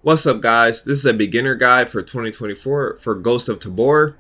What's up, guys? This is a beginner guide for 2024 for Ghosts of Tabor.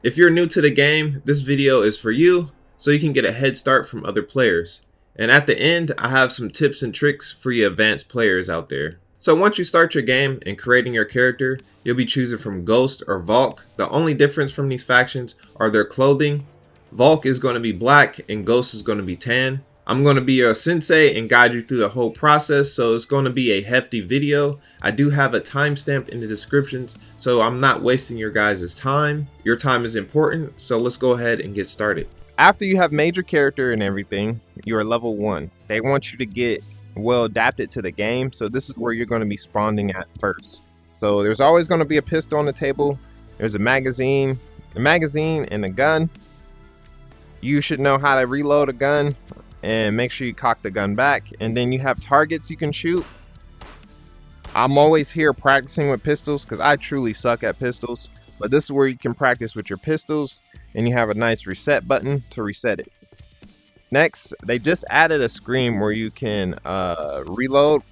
If you're new to the game, this video is for you so you can get a head start from other players. And at the end, I have some tips and tricks for you advanced players out there. So once you start your game and creating your character, you'll be choosing from Ghost or Valk. The only difference from these factions are their clothing. Valk is going to be black and Ghost is going to be tan. I'm going to be your sensei and guide you through the whole process, so it's going to be a hefty video. I do have a timestamp in the descriptions, so I'm not wasting your guys' time. Your time is important, so let's go ahead and get started. After you have made your character and everything, you are level 1. They want you to get well adapted to the game, so this is where you're going to be spawning at first. So there's always going to be a pistol on the table. There's a magazine and a gun. You should know how to reload a gun and make sure you cock the gun back, and then you have targets you can shoot. I'm always here practicing with pistols because I truly suck at pistols, but this is where you can practice with your pistols, and you have a nice reset button to reset it. Next, they just added a screen where you can reload.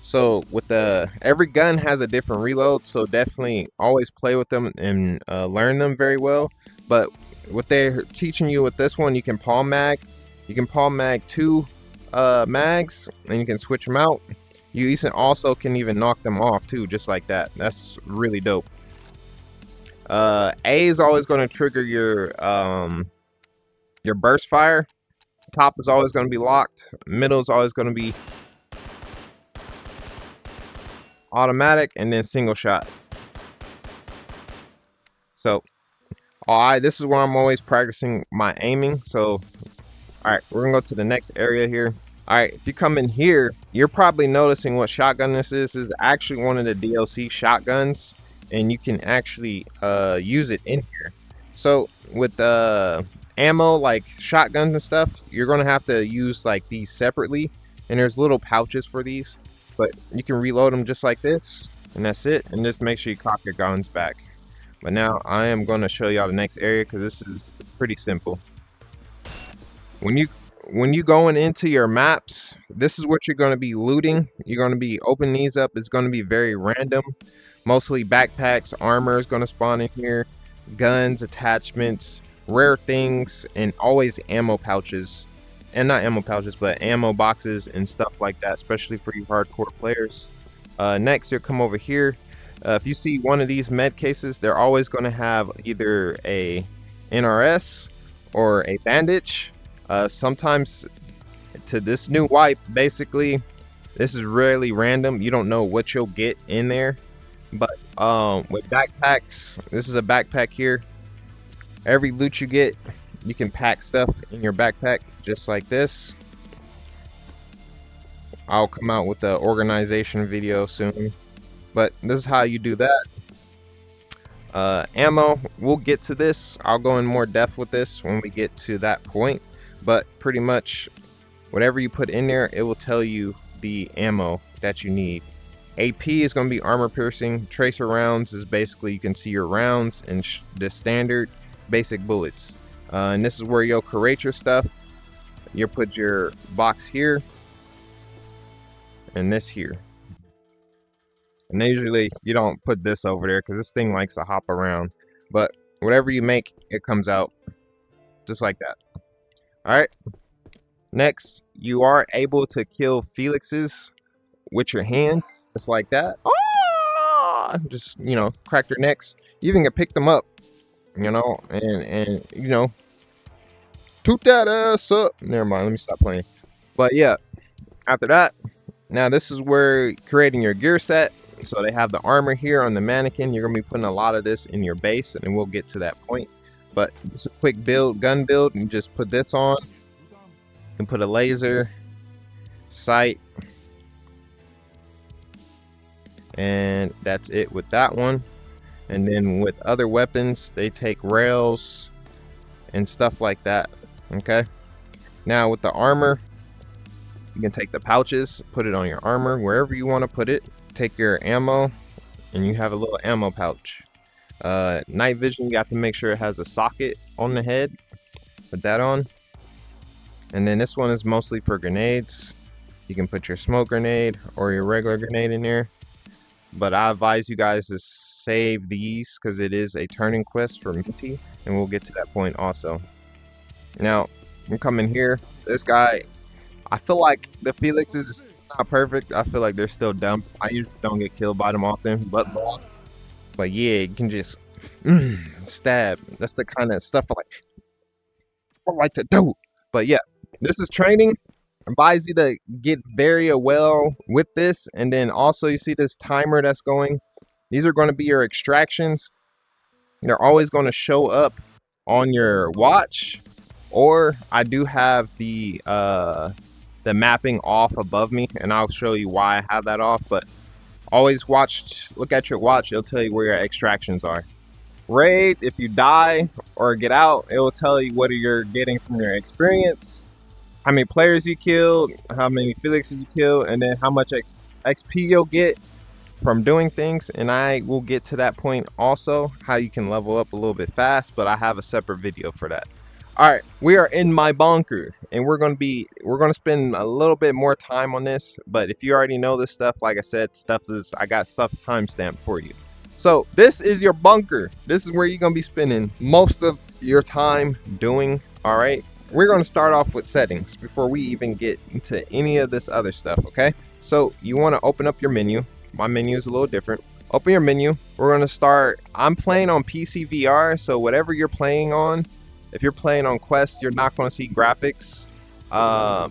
So with every gun has a different reload, so definitely always play with them and learn them very well. But what they're teaching you with this one, you can palm mag. You can palm mag 2 mags, and you can switch them out. You also can even knock them off too, just like that. That's really dope. A is always going to trigger your burst fire. Top is always going to be locked. Middle is always going to be automatic, and then single shot. So, alright, this is where I'm always practicing my aiming. So, alright, we're gonna go to the next area here. Alright, if you come in here, you're probably noticing what shotgun this is. This is actually one of the DLC shotguns, and you can actually use it in here. So with ammo like shotguns and stuff, you're gonna have to use like these separately, and there's little pouches for these, but you can reload them just like this, and that's it. And just make sure you cock your guns back. But now I am going to show y'all the next area because this is pretty simple. When you going into your maps, this is what you're going to be looting. You're going to be opening these up. It's going to be very random. Mostly backpacks, armor is going to spawn in here, guns, attachments, rare things, and always ammo pouches. And not ammo pouches, but ammo boxes and stuff like that, especially for you hardcore players. Next, you'll come over here. If you see one of these med cases, they're always going to have either a NRS or a bandage. Sometimes to this new wipe, basically, this is really random. You don't know what you'll get in there. But with backpacks, this is a backpack here. Every loot you get, you can pack stuff in your backpack just like this. I'll come out with the organization video soon, but this is how you do that. Ammo, we'll get to this. I'll go in more depth with this when we get to that point, but pretty much whatever you put in there, it will tell you the ammo that you need. AP is going to be armor piercing. Tracer rounds is basically you can see your rounds, and the standard basic bullets. And this is where you'll create your stuff. You'll put your box here and this here. And usually you don't put this over there because this thing likes to hop around. But whatever you make, it comes out just like that. Alright. Next, you are able to kill Felixes with your hands. Just like that. Oh! Just, crack their necks. You even can pick them up. And toot that ass up. Never mind, let me stop playing. But yeah, after that, now this is where creating your gear set. So they have the armor here on the mannequin. You're gonna be putting a lot of this in your base, and we'll get to that point. But just a quick gun build, and just put this on. And put a laser, sight, and that's it with that one. And then with other weapons, they take rails and stuff like that. Okay. Now with the armor, you can take the pouches, put it on your armor wherever you want to put it. Take your ammo, and you have a little ammo pouch. Night vision, you have to make sure it has a socket on the head. Put that on. And then this one is mostly for grenades. You can put your smoke grenade or your regular grenade in there. but I advise you guys to save these because it is a turning quest for Minty, and we'll get to that point also. Now, I'm coming here. This guy, I feel like the Felix is not perfect. I feel like they're still dumb. I usually don't get killed by them often, but boss. But yeah, you can just stab. That's the kind of stuff I like to do. But yeah, this is training. I advise you to get very well with this. And then also you see this timer that's going. These are going to be your extractions. They're always going to show up on your watch. Or I do have the mapping off above me, and I'll show you why I have that off. But always look at your watch. It'll tell you where your extractions are. Raid, if you die or get out, it will tell you what you're getting from your experience, how many players you killed, how many Felixes you killed, and then how much XP you'll get from doing things. And I will get to that point also, how you can level up a little bit fast, but I have a separate video for that. All right, we are in my bunker, and we're gonna spend a little bit more time on this. But if you already know this stuff, like I said, I got stuff timestamped for you. So this is your bunker. This is where you're gonna be spending most of your time doing. All right, we're gonna start off with settings before we even get into any of this other stuff. Okay, so you want to open up your menu. My menu is a little different. Open your menu. We're gonna start. I'm playing on PC VR, so whatever you're playing on. If you're playing on Quest, you're not going to see graphics.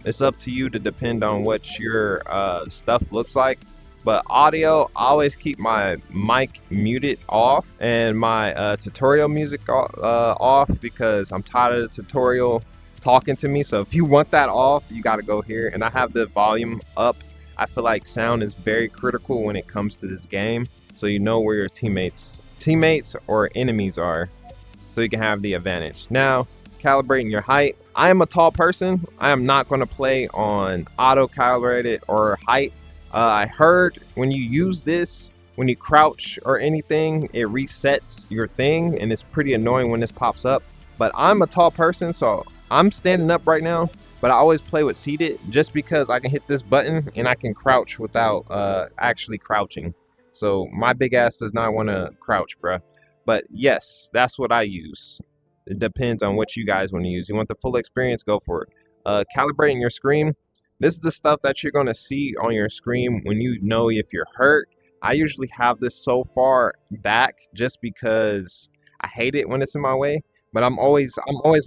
It's up to you to depend on what your stuff looks like. But audio, I always keep my mic muted off and my tutorial music off because I'm tired of the tutorial talking to me. So if you want that off, you got to go here. And I have the volume up. I feel like sound is very critical when it comes to this game. So you know where your teammates or enemies are, so you can have the advantage. Now, calibrating your height. I am a tall person. I am not going to play on auto calibrated or height. I heard when you use this, when you crouch or anything, it resets your thing, and it's pretty annoying when this pops up. But I'm a tall person, so I'm standing up right now, but I always play with seated just because I can hit this button and I can crouch without actually crouching. So my big ass does not want to crouch, bruh. But yes, that's what I use. It depends on what you guys want to use. You want the full experience, go for it. Calibrating your screen. This is the stuff that you're going to see on your screen when you know if you're hurt. I usually have this so far back just because I hate it when it's in my way. But I'm always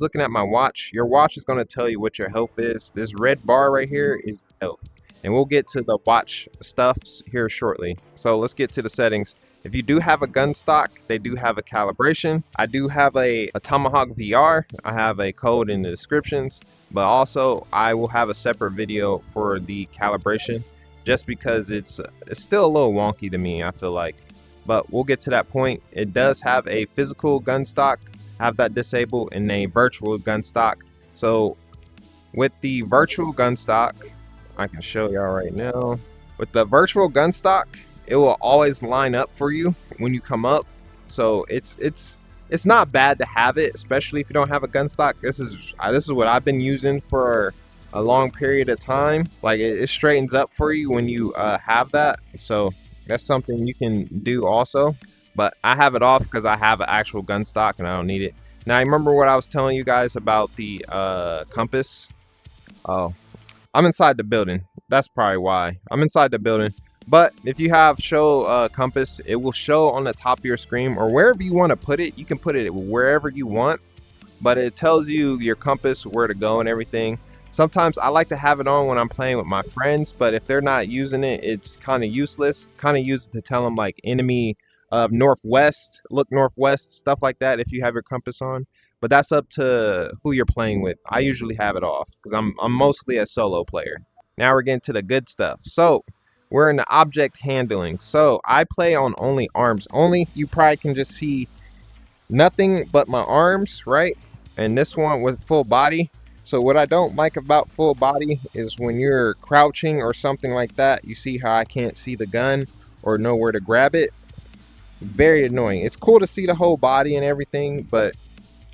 looking at my watch. Your watch is going to tell you what your health is. This red bar right here is health. And we'll get to the watch stuff here shortly. So let's get to the settings. If you do have a gun stock, they do have a calibration. I do have a Tomahawk VR. I have a code in the descriptions, but also I will have a separate video for the calibration just because it's still a little wonky to me, I feel like. But we'll get to that point. It does have a physical gun stock, have that disabled, and a virtual gun stock. So with the virtual gun stock, I can show y'all right now. With the virtual gun stock, it will always line up for you when you come up. So it's not bad to have it, especially if you don't have a gun stock. This is what I've been using for a long period of time. Like it straightens up for you when you have that. So that's something you can do also. But I have it off because I have an actual gun stock and I don't need it. Now, remember what I was telling you guys about the compass? Oh, I'm inside the building. That's probably why. I'm inside the building. But if you have show compass, it will show on the top of your screen or wherever you want to put it. You can put it wherever you want, but it tells you your compass, where to go and everything. Sometimes I like to have it on when I'm playing with my friends, but if they're not using it, it's kind of useless. Kind of use it to tell them like enemy northwest, look northwest, stuff like that if you have your compass on. But that's up to who you're playing with. I usually have it off because I'm mostly a solo player. Now we're getting to the good stuff. So we're in the object handling. So I play on only arms only. You probably can just see nothing but my arms, right? And this one with full body. So what I don't like about full body is when you're crouching or something like that, you see how I can't see the gun or know where to grab it. Very annoying. It's cool to see the whole body and everything, but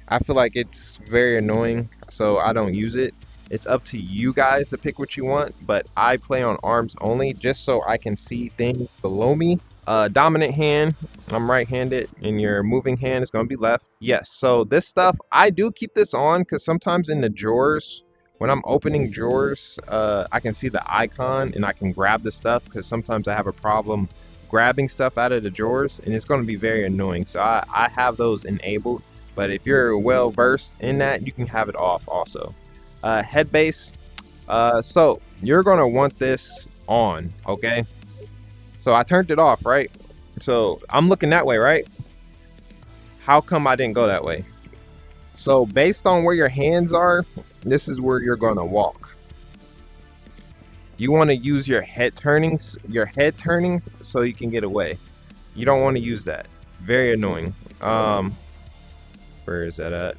I feel like it's very annoying, so I don't use it. It's up to you guys to pick what you want, but I play on arms only just so I can see things below me Dominant hand, I'm right-handed, and your moving hand is going to be left. Yes, so this stuff, I do keep this on because sometimes in the drawers, when I'm opening drawers, I can see the icon and I can grab the stuff because sometimes I have a problem grabbing stuff out of the drawers, and it's going to be very annoying. So I have those enabled, but if you're well versed in that, you can have it off also. Head base, so you're going to want this on, okay? So I turned it off, right? So I'm looking that way, right? How come I didn't go that way? So based on where your hands are, this is where you're gonna walk. You want to use your head turning so you can get away. You don't want to use that. Very annoying. Where is that at?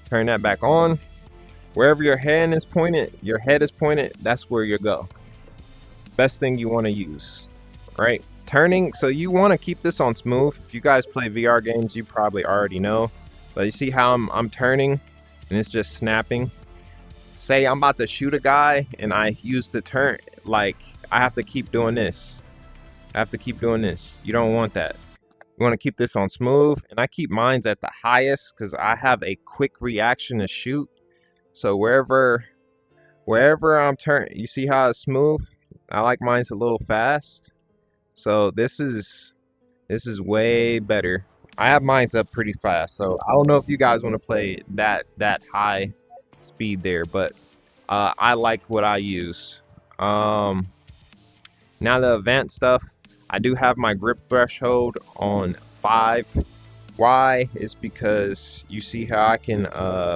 Turn that back on. Wherever your head is pointed, that's where you go. Best thing you want to use. Right, turning, so you want to keep this on smooth. If you guys play VR games, you probably already know, but you see how I'm turning and it's just snapping. Say I'm about to shoot a guy and I use the turn, like I have to keep doing this. You don't want that. You want to keep this on smooth, and I keep mines at the highest because I have a quick reaction to shoot. So wherever I'm turning, you see how it's smooth? I like mine's a little fast. So this is way better. I have mine up pretty fast, so I don't know if you guys want to play that high speed there, but I like what I use. Now the advanced stuff, I do have my grip threshold on 5. Why? Is because you see how I can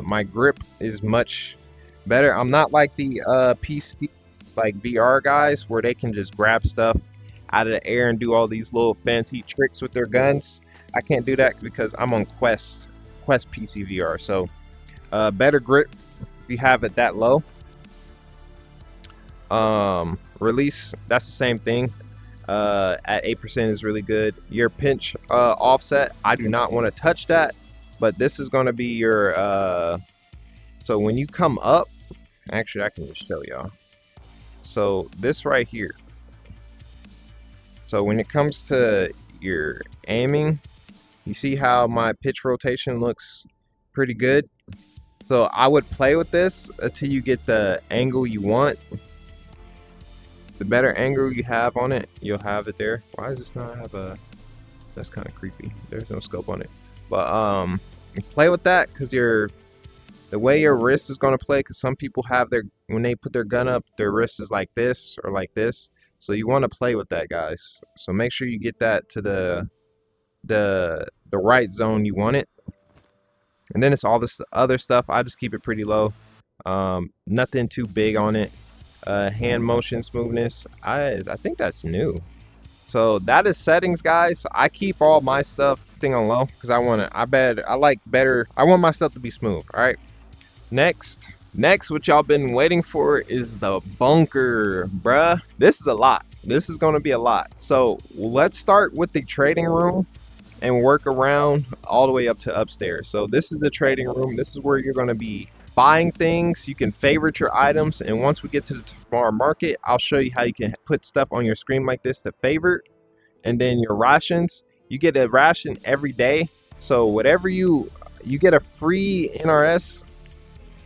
my grip is much better. I'm not like the PC like VR guys where they can just grab stuff out of the air and do all these little fancy tricks with their guns. I can't do that because I'm on Quest PC VR. So better grip if you have it that low. Release, that's the same thing. At 8% is really good. Your pinch offset, I do not want to touch that, but this is going to be your so when you come up, actually I can just show y'all. So this right here, so when it comes to your aiming, you see how my pitch rotation looks pretty good. So I would play with this until you get the angle you want. The better angle you have on it, you'll have it there. Why does this not have a, that's kind of creepy. There's no scope on it. But play with that because the way your wrist is going to play, because some people have their, when they put their gun up, their wrist is like this or like this. So you want to play with that, guys. So make sure you get that to the right zone you want it. And then it's all this other stuff. I just keep it pretty low. Nothing too big on it. Hand motion smoothness, I think that's new. So that is settings, guys. I keep all my stuff thing on low because I want my stuff to be smooth. All right, next what y'all been waiting for is the bunker, bruh. This is a lot. This is going to be a lot. So let's start with the trading room and work around all the way up to upstairs. So this is the trading room. This is where you're going to be buying things. You can favorite your items, and once we get to the Tabor Market, I'll show you how you can put stuff on your screen like this to favorite. And then your rations, you get a ration every day. So whatever you get a free NRS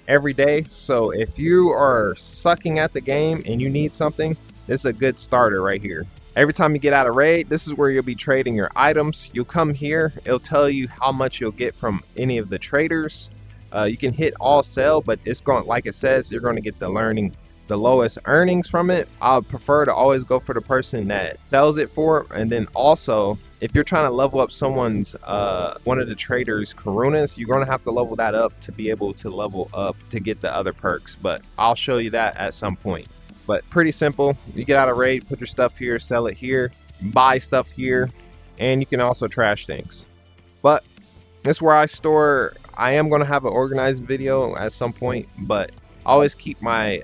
every day. So if you are sucking at the game and you need something, this is a good starter right here. Every time you get out of raid, this is where you'll be trading your items. You'll come here, it'll tell you how much you'll get from any of the traders. You can hit all sell, but it's going, like it says, you're going to get the lowest earnings from it. I would prefer to always go for the person that sells it for. And then also, if you're trying to level up someone's one of the traders' Karunas, you're going to have to level that up to be able to level up to get the other perks. But I'll show you that at some point. But pretty simple. You get out of raid, put your stuff here, sell it here, buy stuff here, and you can also trash things. But this is where I store. I am going to have an organized video at some point, but I always keep my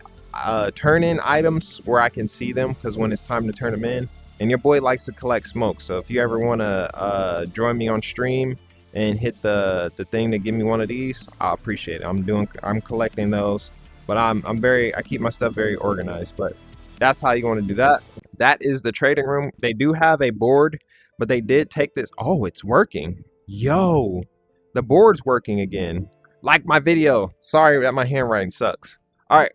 turn-in items where I can see them, because when it's time to turn them in, and your boy likes to collect smoke. So if you ever want to join me on stream and hit the thing to give me one of these, I appreciate it. I'm collecting those, but I keep my stuff very organized. But that's how you want to do that. That is the trading room. They do have a board but they did take this. Oh, it's working. Yo, the board's working again. Like my video. Sorry that my handwriting sucks. All right.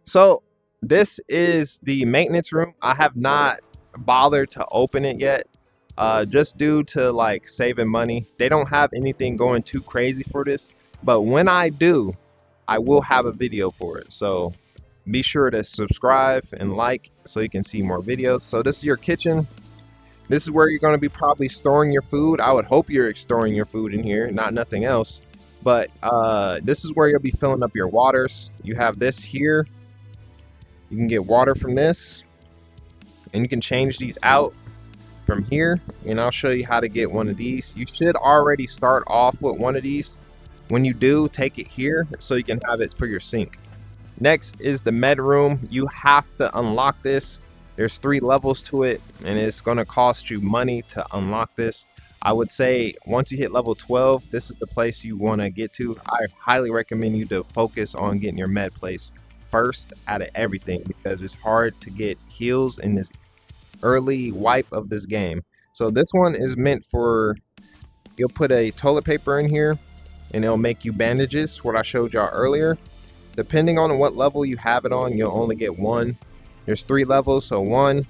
So this is the maintenance room. I have not bothered to open it yet. Just due to like saving money. They don't have anything going too crazy for this, but when I do, I will have a video for it. So be sure to subscribe and like so you can see more videos. So this is your kitchen. This is where you're going to be probably storing your food. I would hope you're storing your food in here, not nothing else. But this is where you'll be filling up your waters. You have this here. You can get water from this, and you can change these out from here, and I'll show you how to get one of these. You should already start off with one of these. When you do, take it here so you can have it for your sink. Next is the med room. You have to unlock this. There's 3 levels to it, and it's going to cost you money to unlock this. I would say once you hit level 12, this is the place you want to get to. I highly recommend you to focus on getting your med place first out of everything, because it's hard to get heals in this early wipe of this game. So this one is meant for, you'll put a toilet paper in here and it'll make you bandages, what I showed y'all earlier. Depending on what level you have it on, you'll only get 1. There's 3 levels, so 1,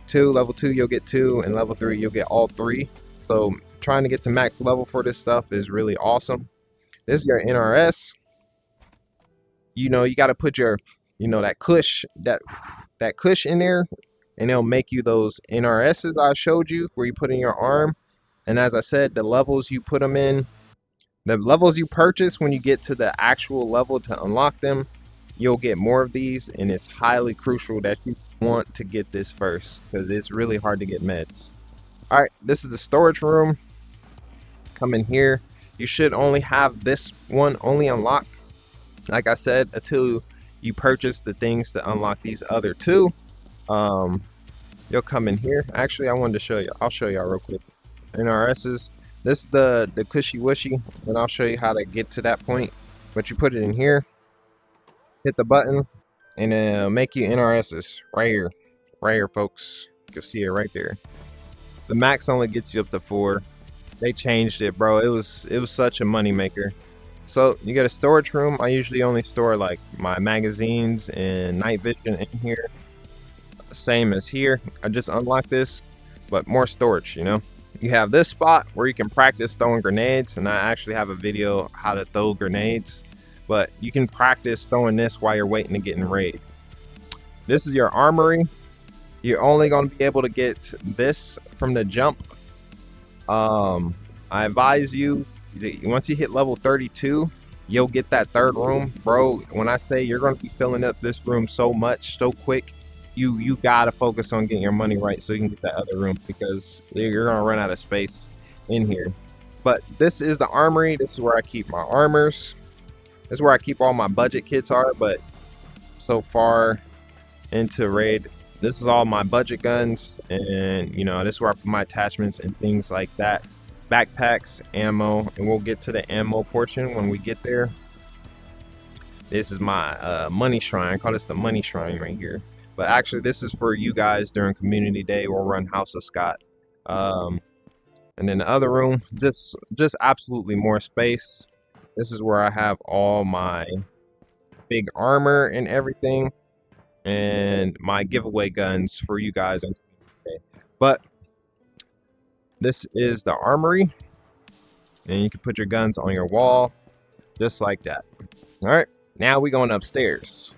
2, level 2 you'll get 2, and level 3 you'll get all 3. So trying to get to max level for this stuff is really awesome. This is your NRS. You know, you got to put your, you know, that cush in there, and it'll make you those NRSs I showed you where you put in your arm. And as I said, the levels you put them in, the levels you purchase, when you get to the actual level to unlock them, you'll get more of these, and it's highly crucial that you want to get this first because it's really hard to get meds. All right, this is the storage room. Come in here. You should only have this one only unlocked, like I said, until you purchase the things to unlock these other 2. You'll come in here. Actually, I wanted to show you. I'll show y'all real quick. NRSs. This is the cushy wishy, and I'll show you how to get to that point. But you put it in here, hit the button, and it'll make you NRSs right here, folks. You can see it right there. The max only gets you up to 4. They changed it, bro. It was such a money maker. So you get a storage room. I usually only store like my magazines and night vision in here. Same as here. I just unlocked this, but more storage, you know. You have this spot where you can practice throwing grenades, and I actually have a video how to throw grenades, but you can practice throwing this while you're waiting to get in raid. This is your armory. You're only going to be able to get this from the jump. I advise you that once you hit level 32, you'll get that 3rd room, bro. When I say you're going to be filling up this room so much so quick, you gotta focus on getting your money right so you can get that other room, because you're gonna run out of space in here. But this is the armory. This is where I keep my armors. This is where I keep all my budget kits are, but so far into raid, this is all my budget guns, and you know, this is where I put my attachments and things like that. Backpacks, ammo, and we'll get to the ammo portion when we get there. This is my money shrine. I call this the money shrine right here. But actually, this is for you guys during community day. We'll run House of Scott. And then the other room, just absolutely more space. This is where I have all my big armor and everything, and my giveaway guns for you guys on community day. But this is the armory, and you can put your guns on your wall just like that. All right, now we're going upstairs.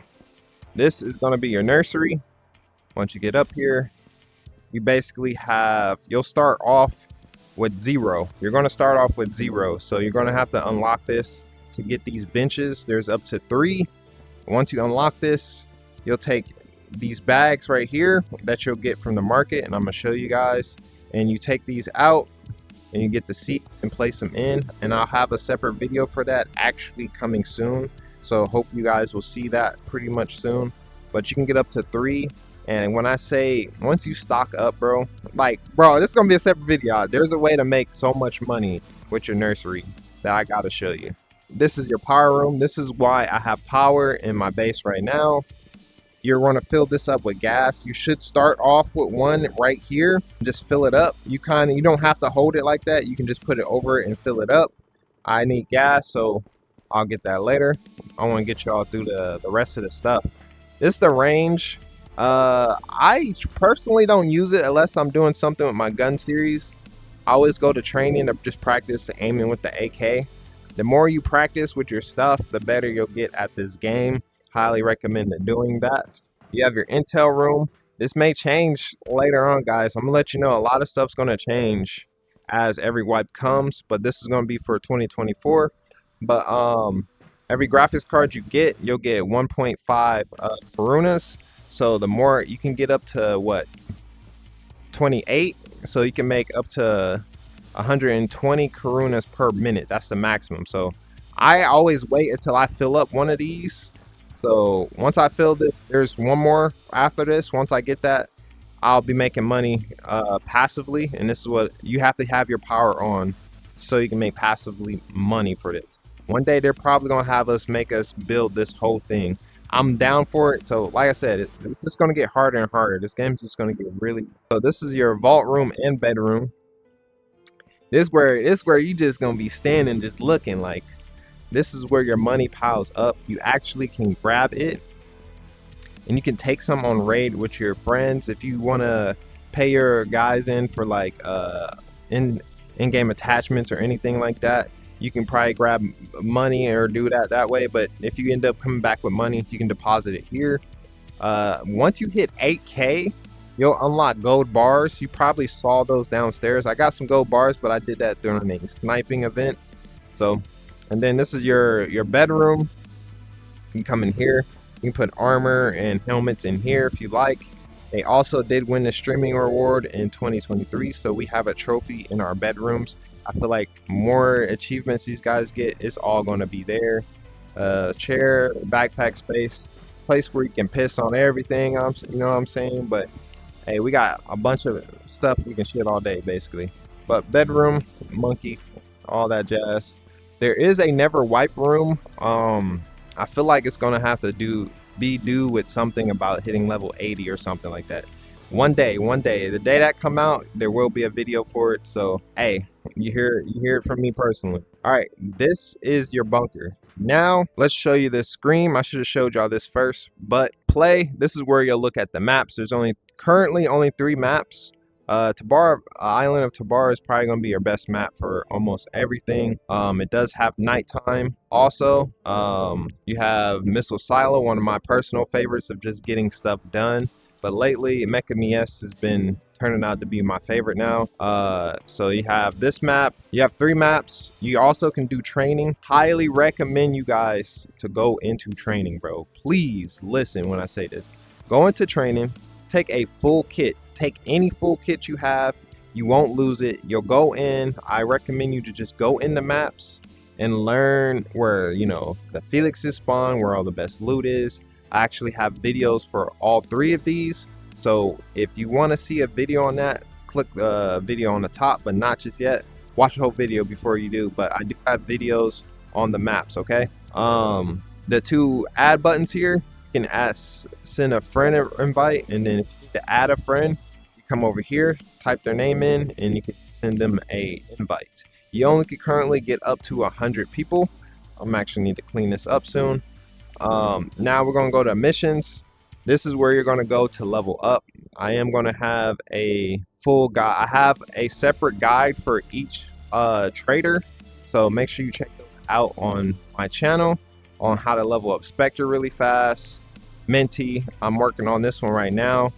This is going to be your nursery. Once you get up here, you basically have, you'll start off with 0. You're going to start off with 0. So you're going to have to unlock this to get these benches. There's up to 3. Once you unlock this, you'll take these bags right here that you'll get from the market, and I'm going to show you guys. And you take these out and you get the seats and place them in. And I'll have a separate video for that actually coming soon. So hope you guys will see that pretty much soon. But you can get up to 3. And when I say once you stock up, bro, like, bro, this is going to be a separate video. There's a way to make so much money with your nursery that I got to show you. This is your power room. This is why I have power in my base right now. you're going to fill this up with gas. You should start off with one right here, just fill it up. You don't have to hold it like that. You can just put it over it and fill it up. I need gas, so I'll get that later. I want to get y'all through the rest of the stuff. This is the range. I personally don't use it unless I'm doing something with my gun series. I always go to training to just practice aiming with the AK. The more you practice with your stuff, the better you'll get at this game. Highly recommend doing that. You have your intel room. This may change later on, guys. I'm gonna let you know a lot of stuff's gonna change as every wipe comes, but this is gonna be for 2024. But every graphics card you get, you'll get 1.5 Karunas. So the more you can get up to what, 28, so you can make up to 120 Karunas per minute. That's the maximum. So I always wait until I fill up one of these. So once I fill this, there's one more after this. Once I get that, I'll be making money passively, and this is what you have to have your power on so you can make passively money for this. One day they're probably gonna have us make us build this whole thing. I'm down for it. So like I said, it's just gonna get harder and harder. This game's just gonna get really. So this is your vault room and bedroom. This where you just gonna be standing just looking. Like, this is where your money piles up. You actually can grab it and you can take some on raid with your friends. If you want to pay your guys in for like in-game attachments or anything like that, you can probably grab money or do that way. But if you end up coming back with money, you can deposit it here. Once you hit 8K, you'll unlock gold bars. You probably saw those downstairs. I got some gold bars, but I did that during a sniping event. So, and then this is your bedroom. You can come in here. You can put armor and helmets in here if you like. They also did win the streaming reward in 2023, so we have a trophy in our bedrooms. I feel like more achievements these guys get, it's all going to be there. Chair, backpack space, place where you can piss on everything. You know what I'm saying? But hey, we got a bunch of stuff we can shit all day, basically. But bedroom, monkey, all that jazz. There is a never wipe room. I feel like it's gonna have to do with something about hitting level 80 or something like that. One day, the day that come out, there will be a video for it. So hey, you hear it from me personally. All right, this is your bunker. Now let's show you this screen. I should have showed y'all this first, but play. This is where you'll look at the maps. There's currently only 3 maps. Tabor, Island of Tabor is probably going to be your best map for almost everything. It does have nighttime also. You have Missile Silo, one of my personal favorites of just getting stuff done. But lately, Mecha Mies has been turning out to be my favorite now. So you have this map. You have 3 maps. You also can do training. Highly recommend you guys to go into training, bro. Please listen when I say this. Go into training. Take a full kit. Take any full kit you have. You won't lose it. You'll go in. I recommend you to just go in the maps and learn where, you know, the Felixes spawn, where all the best loot is. I actually have videos for all 3 of these. So if you want to see a video on that, click the video on the top, but not just yet. Watch the whole video before you do. But I do have videos on the maps, okay? The 2 add buttons here. You can send a friend invite, and then if you need to add a friend, you come over here, type their name in, and you can send them a invite. You only can currently get up to 100 people. I'm actually need to clean this up soon. Now we're going to go to missions. This is where you're going to go to level up. I am going to have a full guide. I have a separate guide for each trader, so make sure you check those out on my channel on how to level up Spectre really fast. Minty, I'm working on this one right now.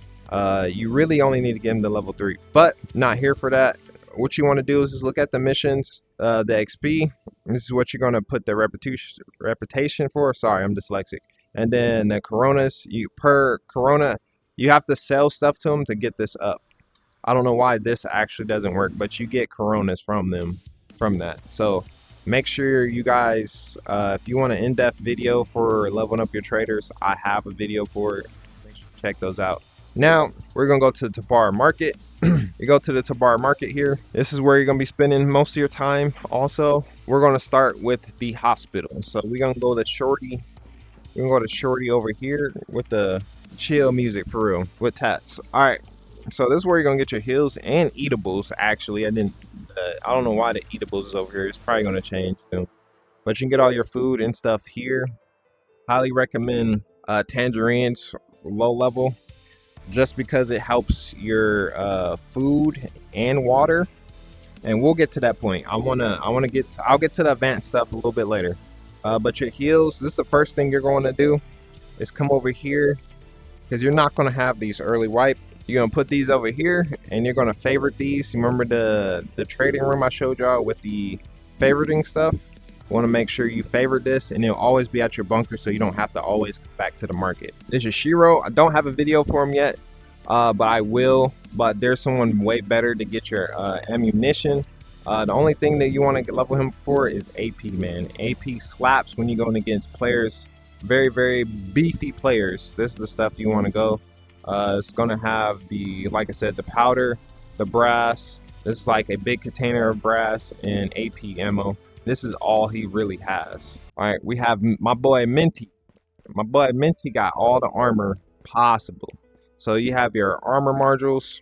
You really only need to get him to level 3, but not here for that. What you want to do is just look at the missions, the XP. This is what you're going to put the reputation for. Sorry, I'm dyslexic. And then the Coronas, per Corona, you have to sell stuff to them to get this up. I don't know why this actually doesn't work, but you get Coronas from them, from that. So make sure you guys, if you want an in-depth video for leveling up your traders, I have a video for it. Make sure you check those out. Now we're gonna go to the Tabor Market. You go to the Tabor Market here. This is where you're gonna be spending most of your time. Also, we're gonna start with the hospital. So we're gonna go to Shorty. We're gonna go to Shorty over here with the chill music for real with tats. All right, so this is where you're gonna get your heals and eatables. Actually, I don't know why the eatables is over here. It's probably gonna change soon. But you can get all your food and stuff here. Highly recommend tangerines for low level, just because it helps your food and water. And we'll get to that point. I'll get to the advanced stuff a little bit later. But your heals, this is the first thing you're going to do is come over here, because you're not going to have these early wipe. You're going to put these over here and you're going to favorite these. Remember the trading room I showed y'all with the favoriting stuff? Want to make sure you favorite this, and it'll always be at your bunker, so you don't have to always come back to the market. This is Shiro. I don't have a video for him yet, but I will. But there's someone way better to get your ammunition. The only thing that you want to level him for is AP, man. AP slaps when you're going against players, very, very beefy players. This is the stuff you want to go. It's going to have the, like I said, the powder, the brass. This is like a big container of brass and AP ammo. This is all he really has. All right, we have my boy Minty. My boy Minty got all the armor possible. So you have your armor modules,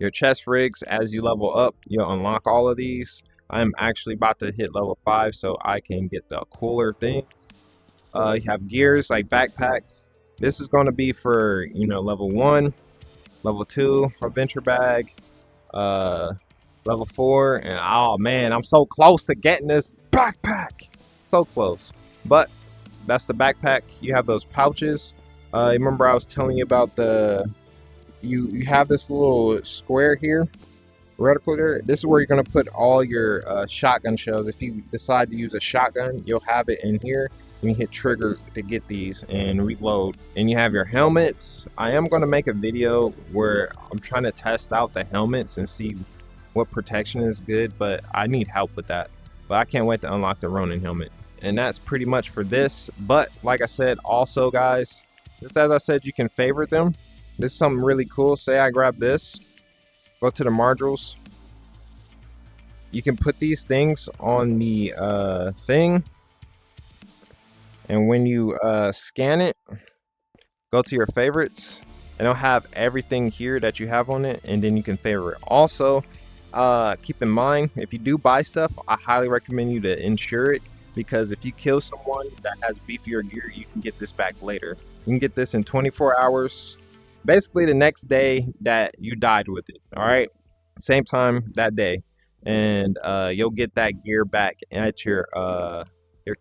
your chest rigs. As you level up, you'll unlock all of these. I'm actually about to hit level 5, so I can get the cooler things. You have gears like backpacks. This is going to be for, you know, level 1, level 2, adventure bag, level 4, and oh man, I'm so close to getting this backpack. So close. But that's the backpack. You have those pouches. Remember I was telling you about you have this little square here, reticle there. This is where you're going to put all your shotgun shells. If you decide to use a shotgun, you'll have it in here. You hit trigger to get these and reload. And you have your helmets. I am going to make a video where I'm trying to test out the helmets and see what protection is good, but I need help with that. But I can't wait to unlock the Ronin helmet. And that's pretty much for this. But like I said, also guys, just as I said, you can favorite them. This is something really cool. Say I grab this, go to the modules. You can put these things on the thing. And when you scan it, go to your favorites, and it'll have everything here that you have on it, and then you can favorite. Also, keep in mind, if you do buy stuff, I highly recommend you to insure it, because if you kill someone that has beefier gear, you can get this back later. You can get this in 24 hours, basically the next day that you died with it. All right, same time that day, and you'll get that gear back at your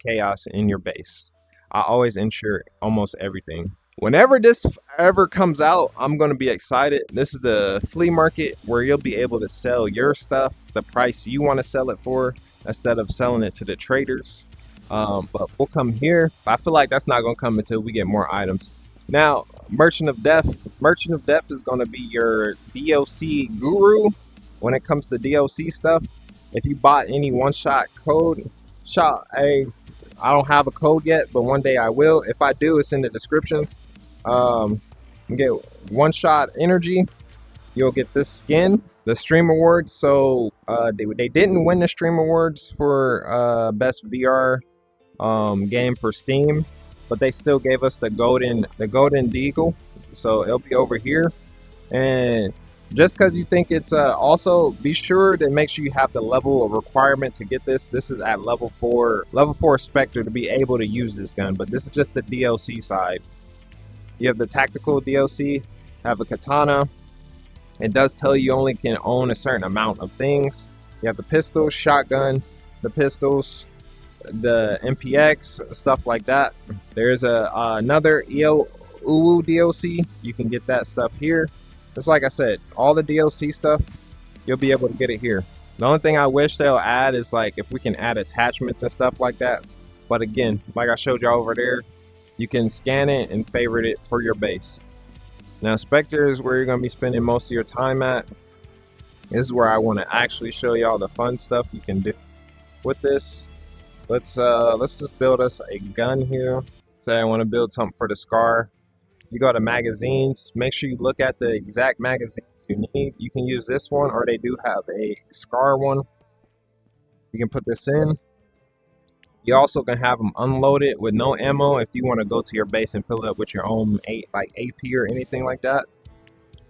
chaos in your base. I always insure almost everything. Whenever this ever comes out, I'm going to be excited. This is the flea market where you'll be able to sell your stuff the price you want to sell it for, instead of selling it to the traders. But we'll come here. I feel like that's not going to come until we get more items. Now, Merchant of Death. Merchant of Death is going to be your DLC guru when it comes to DLC stuff. If you bought any one-shot code, I don't have a code yet, but one day I will. If I do, it's in the descriptions. You get one-shot energy. You'll get this skin, the Stream Awards. So they didn't win the Stream Awards for best VR game for Steam, but they still gave us the golden deagle. So it'll be over here. And just because you think it's also be sure to make sure you have the level of requirement to get this. This is at level 4 Spectre to be able to use this gun, but this is just the DLC side. You have the tactical DLC, have a katana. It does tell you only can own a certain amount of things. You have the pistol, shotgun, the pistols, the MPX, stuff like that. There's another EO Uwu DLC. You can get that stuff here. Just like I said, all the DLC stuff, you'll be able to get it here. The only thing I wish they'll add is like if we can add attachments and stuff like that. But again, like I showed y'all over there, you can scan it and favorite it for your base. Now, Spectre is where you're going to be spending most of your time at. This is where I want to actually show y'all the fun stuff you can do with this. Let's just build us a gun here. Say I want to build something for the Scar. If you go to magazines, make sure you look at the exact magazines you need. You can use this one, or they do have a Scar one. You can put this in. You also can have them unloaded with no ammo if you want to go to your base and fill it up with your own like AP or anything like that.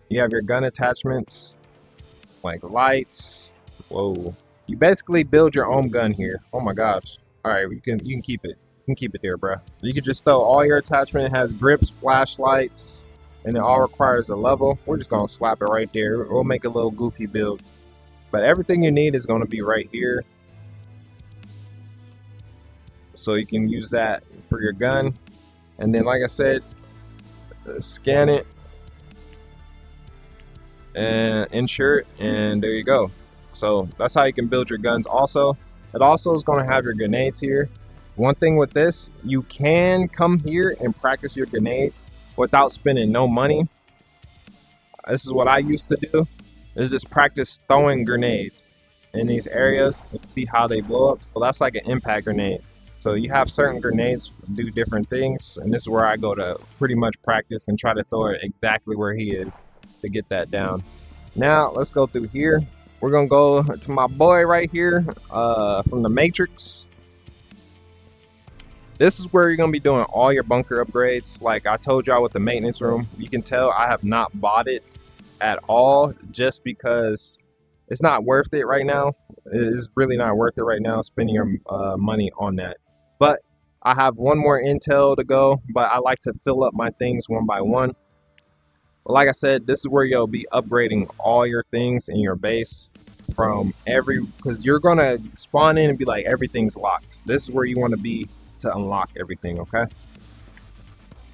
You have your gun attachments, like lights. Whoa. You basically build your own gun here. Oh my gosh. All right, you can keep it. You can keep it there, bro. You can just throw all your attachment. It has grips, flashlights, and it all requires a level. We're just gonna slap it right there. We'll make a little goofy build. But everything you need is gonna be right here. So you can use that for your gun. And then, like I said, scan it and insure it, and there you go. So that's how you can build your guns. Also, it also is going to have your grenades here. One thing with this, you can come here and practice your grenades without spending no money. This is what I used to do, is just practice throwing grenades in these areas and see how they blow up. So that's like an impact grenade. So you have certain grenades do different things, and this is where I go to pretty much practice and try to throw it exactly where he is to get that down. Now let's go through here. We're gonna go to my boy right here from the Matrix. This is where you're gonna be doing all your bunker upgrades. Like I told y'all with the maintenance room, you can tell I have not bought it at all just because it's not worth it right now. It's really not worth it right now spending your money on that. But I have one more intel to go, but I like to fill up my things one by one. But like I said, this is where you'll be upgrading all your things in your base from because you're gonna spawn in and be like everything's locked. This is where you want to be to unlock everything. Okay,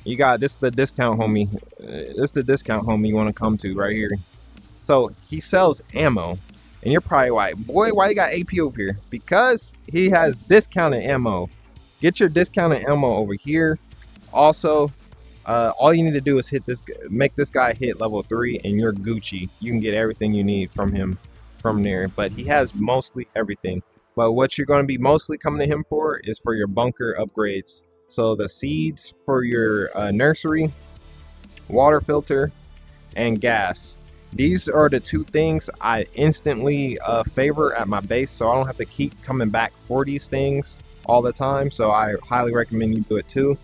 you got this is the discount homie. This is the discount homie you want to come to right here. So he sells ammo, and you're probably like, boy, why you got AP over here? Because he has discounted ammo. Get your discounted ammo over here. Also, all you need to do is make this guy hit level 3, and you're Gucci. You can get everything you need from him from there. But he has mostly everything. But what you're going to be mostly coming to him for is for your bunker upgrades. So the seeds for your nursery, water filter, and gas. These are the two things I instantly favor at my base, so I don't have to keep coming back for these things all the time. So I highly recommend you do it too.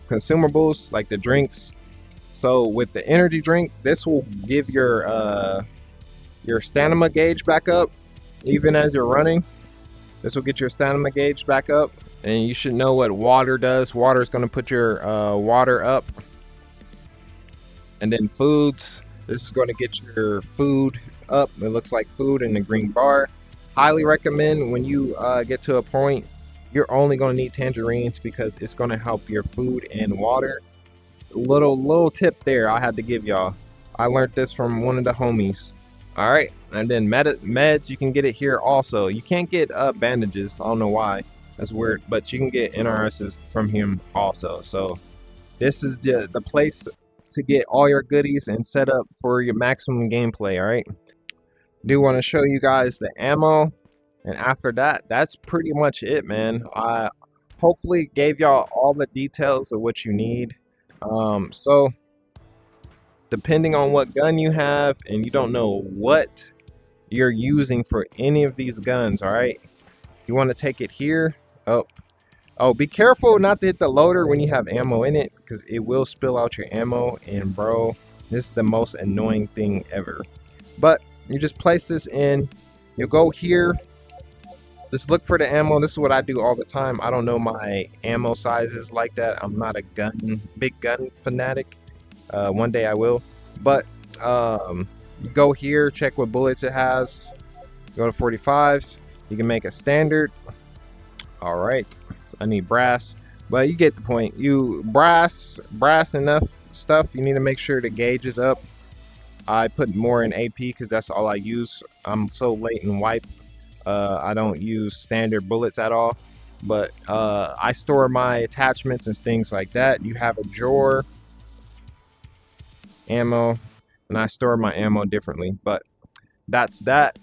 Consumables like the drinks. So with the energy drink, this will give your stamina gauge back up even as you're running. This will get your stamina gauge back up, and you should know what water does. Water is going to put your water up. And then foods. This is going to get your food up. It looks like food in the green bar. Highly recommend when you get to a point, you're only going to need tangerines because it's going to help your food and water. Little tip there I had to give y'all. I learned this from one of the homies. All right, and then meds, you can get it here also. You can't get bandages. I don't know why. That's weird, but you can get NRSs from him also. So this is the place to get all your goodies and set up for your maximum gameplay. All right, do want to show you guys the ammo, and after that, that's pretty much it, man. I hopefully gave y'all all the details of what you need. So depending on what gun you have, and you don't know what you're using for any of these guns, all right, you want to take it here. Oh, be careful not to hit the loader when you have ammo in it, because it will spill out your ammo. And bro, this is the most annoying thing ever. But you just place this in, you go here, just look for the ammo. This is what I do all the time. I don't know my ammo sizes like that. I'm not a big gun fanatic. One day I will. But you go here, check what bullets it has, go to 45s. You can make a standard. All right, I need brass, but you get the point. You brass enough stuff. You need to make sure the gauge is up. I put more in AP because that's all I use. I'm so late in wipe. I don't use standard bullets at all, but I store my attachments and things like that. You have a drawer, ammo, and I store my ammo differently. But that's that.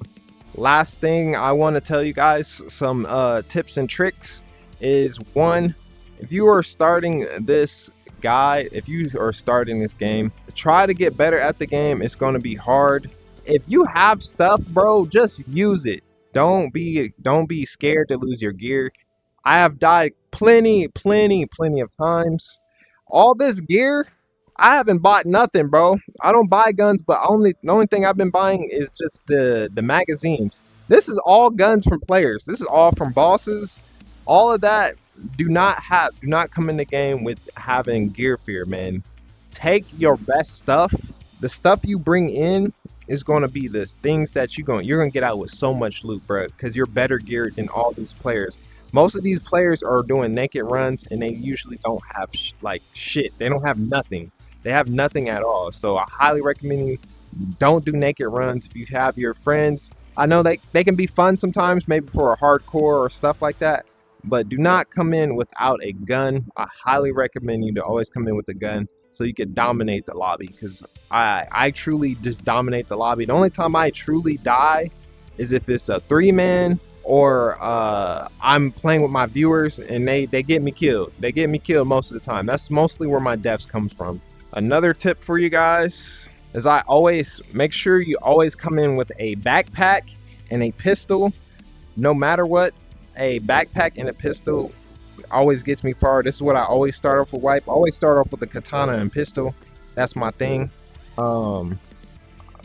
Last thing I want to tell you guys, some tips and tricks is, one, if you are starting this guide, if you are starting this game, try to get better at the game. It's going to be hard. If you have stuff, bro, just use it. Don't be scared to lose your gear. I have died plenty of times. All this gear, I haven't bought nothing, bro. I don't buy guns, but the only thing I've been buying is just the magazines. This is all guns from players. This is all from bosses. All of that, do not come in the game with having gear fear, man. Take your best stuff. The stuff you bring in is going to be the things that you're going to get out with so much loot, bro, because you're better geared than all these players. Most of these players are doing naked runs, and they usually don't have like shit. They don't have nothing. They have nothing at all. So I highly recommend you don't do naked runs. If you have your friends, I know they can be fun sometimes, maybe for a hardcore or stuff like that, but do not come in without a gun. I highly recommend you to always come in with a gun so you can dominate the lobby, because I truly just dominate the lobby. The only time I truly die is if it's a 3-man or I'm playing with my viewers and they get me killed. They get me killed most of the time. That's mostly where my deaths comes from. Another tip for you guys is I always make sure you always come in with a backpack and a pistol. No matter what, a backpack and a pistol always gets me far. This is what I always start off with. Wipe. I always start off with a katana and pistol. That's my thing.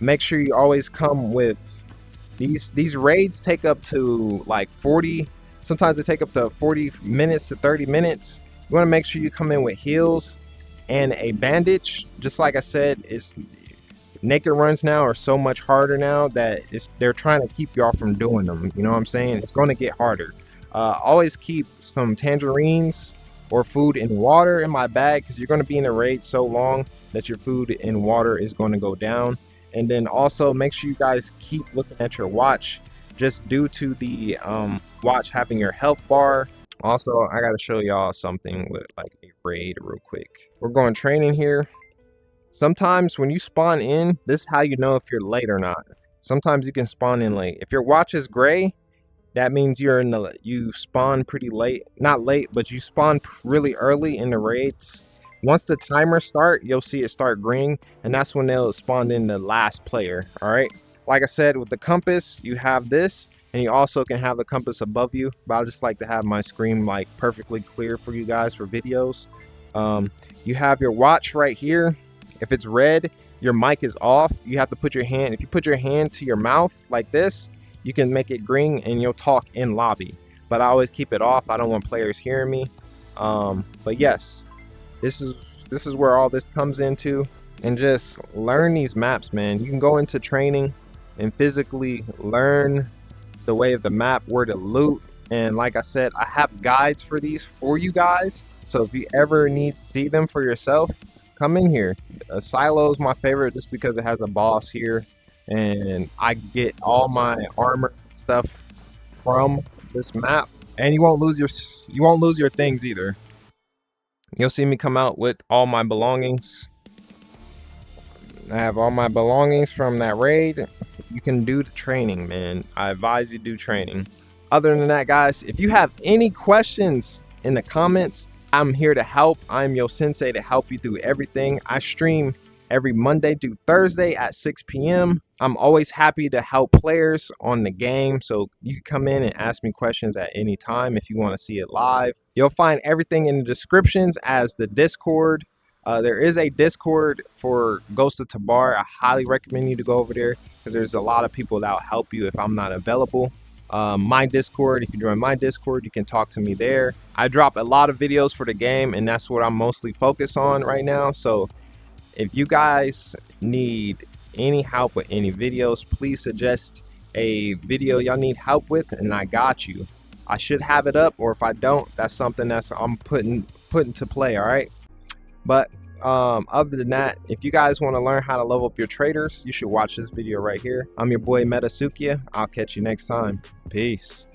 Make sure you always come with these raids. Take up to like 40. Sometimes they take up to 40 minutes to 30 minutes. You want to make sure you come in with heals and a bandage. Just like I said, it's naked runs now are so much harder now that they're trying to keep y'all from doing them. You know what I'm saying? It's going to get harder. Always keep some tangerines or food and water in my bag, because you're going to be in a raid so long that your food and water is going to go down. And then also make sure you guys keep looking at your watch, just due to the watch having your health bar. Also, I got to show y'all something with like a raid real quick. We're going training here. Sometimes when you spawn in, this is how you know if you're late or not. Sometimes you can spawn in late. If your watch is gray, that means you spawn pretty late. Not late, but you spawn really early in the raids. Once the timer start, you'll see it start green, and that's when they'll spawn in the last player. All right. Like I said, with the compass, you have this, and you also can have the compass above you. But I just like to have my screen like perfectly clear for you guys for videos. You have your watch right here. If it's red, your mic is off. You have to put your hand. If you put your hand to your mouth like this, you can make it green and you'll talk in lobby. But I always keep it off. I don't want players hearing me. But yes, this is where all this comes into. And just learn these maps, man. You can go into training and physically learn the way of the map, where to loot. And like I said, I have guides for these for you guys. So if you ever need to see them for yourself, come in here. Silo is my favorite just because it has a boss here, and I get all my armor stuff from this map. And you won't lose your things either. You'll see me come out with all my belongings. I have all my belongings from that raid. You can do the training, man. I advise you do training. Other than that, guys, if you have any questions in the comments, I'm here to help. I'm your sensei to help you through everything. I stream every Monday through Thursday at 6 p.m. I'm always happy to help players on the game, so you can come in and ask me questions at any time if you want to see it live. You'll find everything in the descriptions as the Discord. There is a Discord for Ghosts of Tabor. I highly recommend you to go over there, because there's a lot of people that will help you if I'm not available. My Discord, if you join my Discord, you can talk to me there. I drop a lot of videos for the game, and that's what I'm mostly focused on right now. So if you guys need any help with any videos, please suggest a video y'all need help with, and I got you. I should have it up, or if I don't, that's something I'm putting to play. All right. But other than that, if you guys want to learn how to level up your traders, you should watch this video right here. I'm your boy Metasukia. I'll catch you next time. Peace.